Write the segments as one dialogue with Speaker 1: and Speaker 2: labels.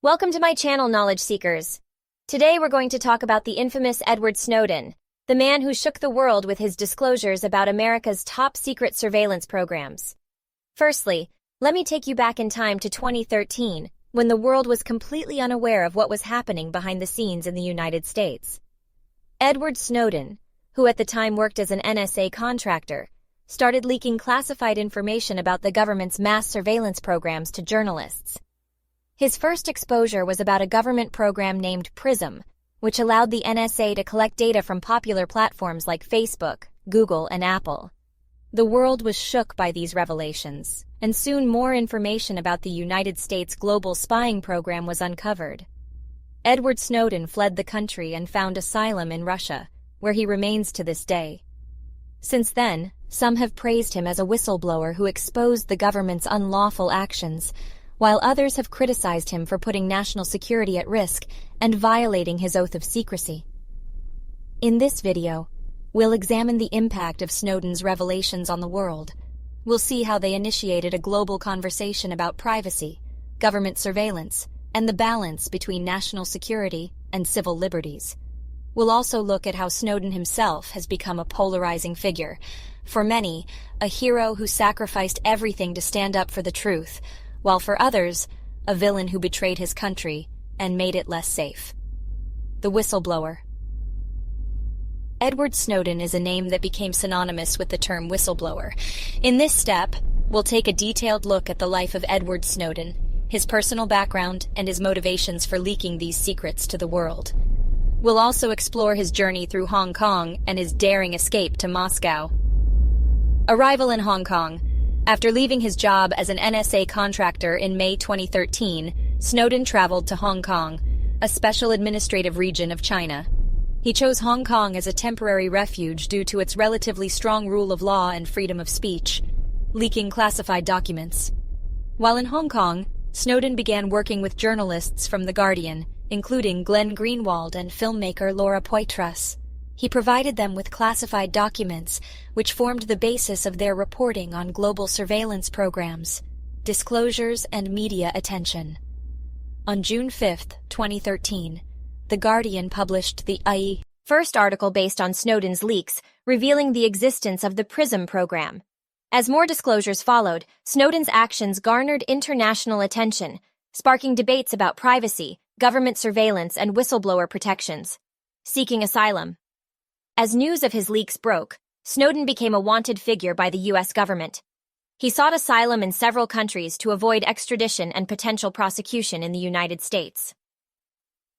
Speaker 1: Welcome to my channel, Knowledge Seekers. Today we're going to talk about the infamous Edward Snowden, the man who shook the world with his disclosures about America's top-secret surveillance programs. Firstly, let me take you back in time to 2013, when the world was completely unaware of what was happening behind the scenes in the United States. Edward Snowden, who at the time worked as an NSA contractor, started leaking classified information about the government's mass surveillance programs to journalists. His first exposure was about a government program named PRISM, which allowed the NSA to collect data from popular platforms like Facebook, Google, and Apple. The world was shook by these revelations, and soon more information about the United States global spying program was uncovered. Edward Snowden fled the country and found asylum in Russia, where he remains to this day. Since then, some have praised him as a whistleblower who exposed the government's unlawful actions, while others have criticized him for putting national security at risk and violating his oath of secrecy. In this video, we'll examine the impact of Snowden's revelations on the world. We'll see how they initiated a global conversation about privacy, government surveillance, and the balance between national security and civil liberties. We'll also look at how Snowden himself has become a polarizing figure. For many, a hero who sacrificed everything to stand up for the truth, while for others, a villain who betrayed his country and made it less safe. The whistleblower. Edward Snowden is a name that became synonymous with the term whistleblower. In this step, we'll take a detailed look at the life of Edward Snowden, his personal background, and his motivations for leaking these secrets to the world. We'll also explore his journey through Hong Kong and his daring escape to Moscow. Arrival in Hong Kong. After leaving his job as an NSA contractor in May 2013, Snowden traveled to Hong Kong, a special administrative region of China. He chose Hong Kong as a temporary refuge due to its relatively strong rule of law and freedom of speech, leaking classified documents. While in Hong Kong, Snowden began working with journalists from The Guardian, including Glenn Greenwald and filmmaker Laura Poitras. He provided them with classified documents, which formed the basis of their reporting on global surveillance programs, disclosures, and media attention. On June 5, 2013, The Guardian published the first article based on Snowden's leaks, revealing the existence of the PRISM program. As more disclosures followed, Snowden's actions garnered international attention, sparking debates about privacy, government surveillance, and whistleblower protections. Seeking asylum. As news of his leaks broke, Snowden became a wanted figure by the U.S. government. He sought asylum in several countries to avoid extradition and potential prosecution in the United States.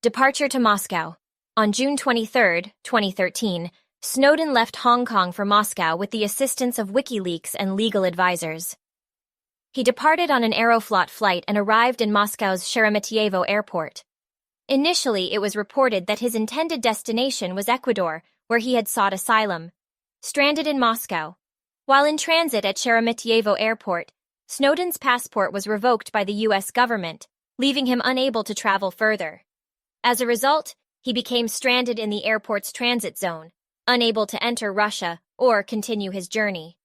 Speaker 1: Departure to Moscow. On June 23, 2013, Snowden left Hong Kong for Moscow with the assistance of WikiLeaks and legal advisors. He departed on an Aeroflot flight and arrived in Moscow's Sheremetyevo airport. Initially, it was reported that his intended destination was Ecuador, where he had sought asylum. Stranded in Moscow. While in transit at Sheremetyevo Airport, Snowden's passport was revoked by the U.S. government, leaving him unable to travel further. As a result, he became stranded in the airport's transit zone, unable to enter Russia or continue his journey.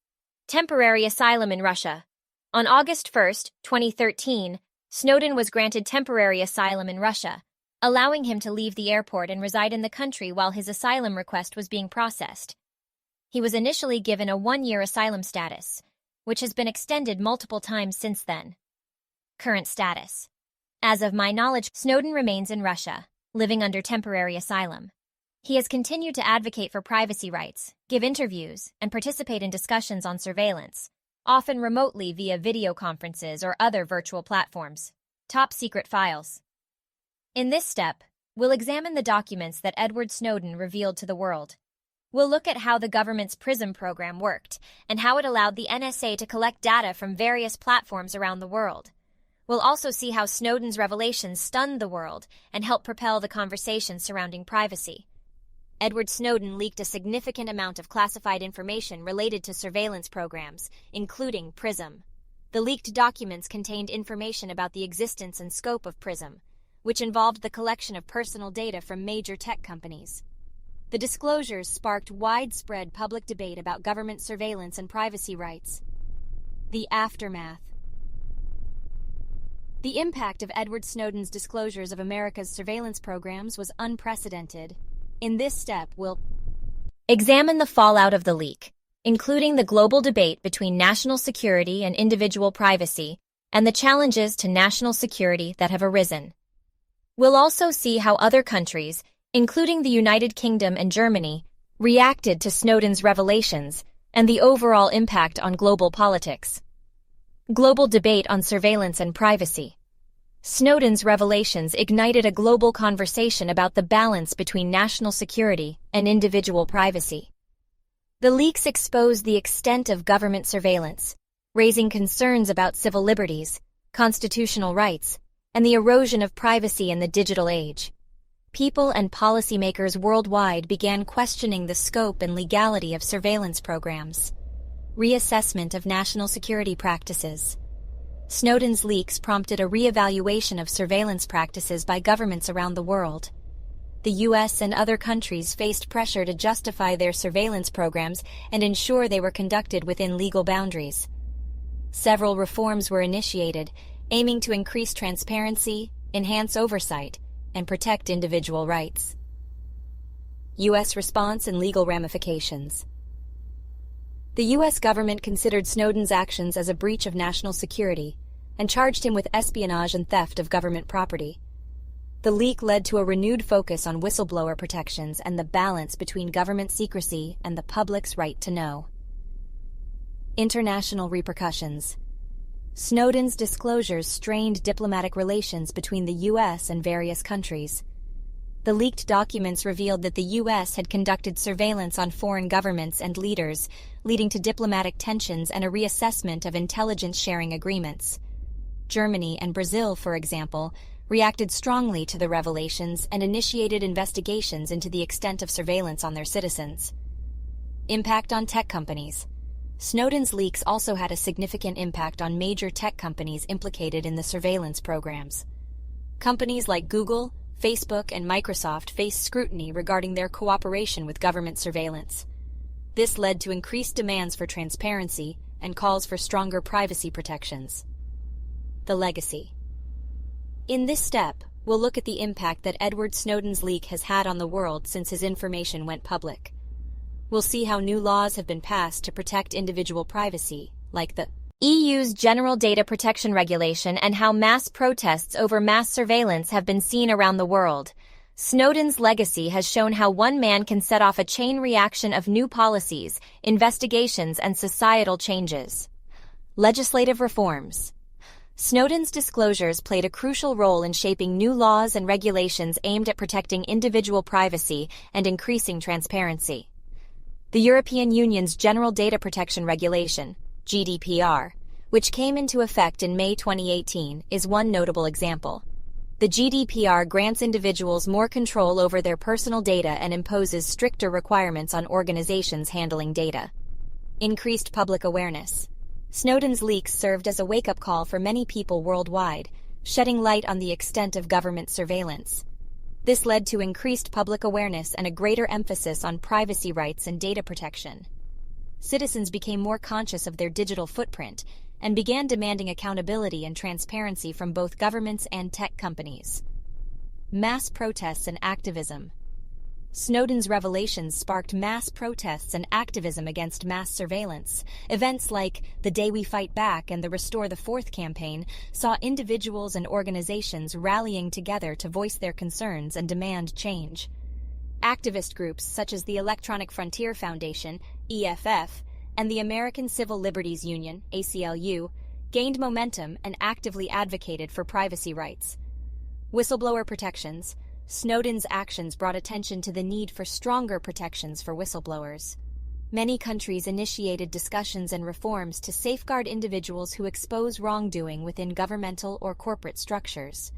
Speaker 1: Temporary asylum in Russia. On August 1, 2013, Snowden was granted temporary asylum in Russia, allowing him to leave the airport and reside in the country while his asylum request was being processed. He was initially given a one-year asylum status, which has been extended multiple times since then. Current status. As of my knowledge, Snowden remains in Russia, living under temporary asylum. He has continued to advocate for privacy rights, give interviews, and participate in discussions on surveillance, often remotely via video conferences or other virtual platforms. Top secret files. In this step, we'll examine the documents that Edward Snowden revealed to the world. We'll look at how the government's PRISM program worked and how it allowed the NSA to collect data from various platforms around the world. We'll also see how Snowden's revelations stunned the world and helped propel the conversation surrounding privacy. Edward Snowden leaked a significant amount of classified information related to surveillance programs, including PRISM. The leaked documents contained information about the existence and scope of PRISM, which involved the collection of personal data from major tech companies. The disclosures sparked widespread public debate about government surveillance and privacy rights. The aftermath. The impact of Edward Snowden's disclosures of America's surveillance programs was unprecedented. In this step, we'll examine the fallout of the leak, including the global debate between national security and individual privacy, and the challenges to national security that have arisen. We'll also see how other countries, including the United Kingdom and Germany, reacted to Snowden's revelations and the overall impact on global politics. Global debate on surveillance and privacy. Snowden's revelations ignited a global conversation about the balance between national security and individual privacy. The leaks exposed the extent of government surveillance, raising concerns about civil liberties, constitutional rights, and the erosion of privacy in the digital age. People and policymakers worldwide began questioning the scope and legality of surveillance programs. Reassessment of national security practices. Snowden's leaks prompted a reevaluation of surveillance practices by governments around the world. The U.S. and other countries faced pressure to justify their surveillance programs and ensure they were conducted within legal boundaries. Several reforms were initiated, aiming to increase transparency, enhance oversight, and protect individual rights. U.S. response and legal ramifications. The U.S. government considered Snowden's actions as a breach of national security and charged him with espionage and theft of government property. The leak led to a renewed focus on whistleblower protections and the balance between government secrecy and the public's right to know. International repercussions. Snowden's disclosures strained diplomatic relations between the U.S. and various countries. The leaked documents revealed that the U.S. had conducted surveillance on foreign governments and leaders, leading to diplomatic tensions and a reassessment of intelligence sharing agreements. Germany and Brazil, for example, reacted strongly to the revelations and initiated investigations into the extent of surveillance on their citizens. Impact on tech companies. Snowden's leaks also had a significant impact on major tech companies implicated in the surveillance programs. Companies like Google, Facebook, and Microsoft faced scrutiny regarding their cooperation with government surveillance. This led to increased demands for transparency and calls for stronger privacy protections. The legacy. In this step, we'll look at the impact that Edward Snowden's leak has had on the world since his information went public. We'll see how new laws have been passed to protect individual privacy, like the EU's General Data Protection Regulation, and how mass protests over mass surveillance have been seen around the world. Snowden's legacy has shown how one man can set off a chain reaction of new policies, investigations, and societal changes. Legislative reforms. Snowden's disclosures played a crucial role in shaping new laws and regulations aimed at protecting individual privacy and increasing transparency. The European Union's General Data Protection Regulation, GDPR, which came into effect in May 2018, is one notable example. The GDPR grants individuals more control over their personal data and imposes stricter requirements on organizations handling data. Increased public awareness. Snowden's leaks served as a wake-up call for many people worldwide, shedding light on the extent of government surveillance. This led to increased public awareness and a greater emphasis on privacy rights and data protection. Citizens became more conscious of their digital footprint and began demanding accountability and transparency from both governments and tech companies. Mass protests and activism. Snowden's revelations sparked mass protests and activism against mass surveillance. Events like the Day We Fight Back and the Restore the Fourth campaign saw individuals and organizations rallying together to voice their concerns and demand change. Activist groups such as the Electronic Frontier Foundation, EFF, and the American Civil Liberties Union, ACLU, gained momentum and actively advocated for privacy rights. Whistleblower protections. Snowden's actions brought attention to the need for stronger protections for whistleblowers. Many countries initiated discussions and reforms to safeguard individuals who expose wrongdoing within governmental or corporate structures.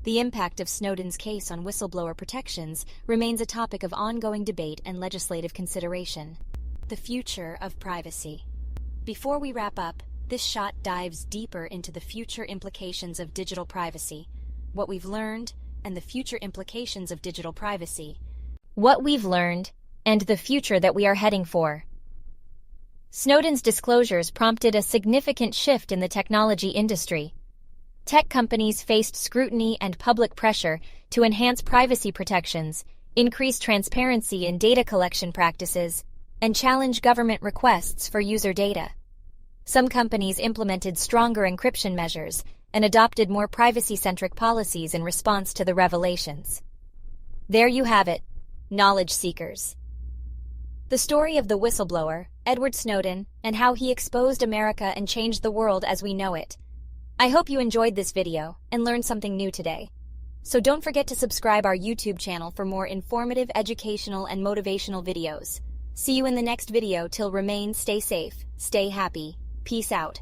Speaker 1: The impact of Snowden's case on whistleblower protections remains a topic of ongoing debate and legislative consideration. The future of privacy. Before we wrap up, this shot dives deeper into the future implications of digital privacy, what we've learned, and the future implications of digital privacy. What we've learned, and the future that we are heading for. Snowden's disclosures prompted a significant shift in the technology industry. Tech companies faced scrutiny and public pressure to enhance privacy protections, increase transparency in data collection practices, and challenge government requests for user data. Some companies implemented stronger encryption measures and adopted more privacy-centric policies in response to the revelations. There you have it, knowledge seekers. The story of the whistleblower, Edward Snowden, and how he exposed America and changed the world as we know it. I hope you enjoyed this video and learned something new today. So don't forget to subscribe our YouTube channel for more informative, educational, and motivational videos. See you in the next video. Till remain, stay safe, stay happy. Peace out.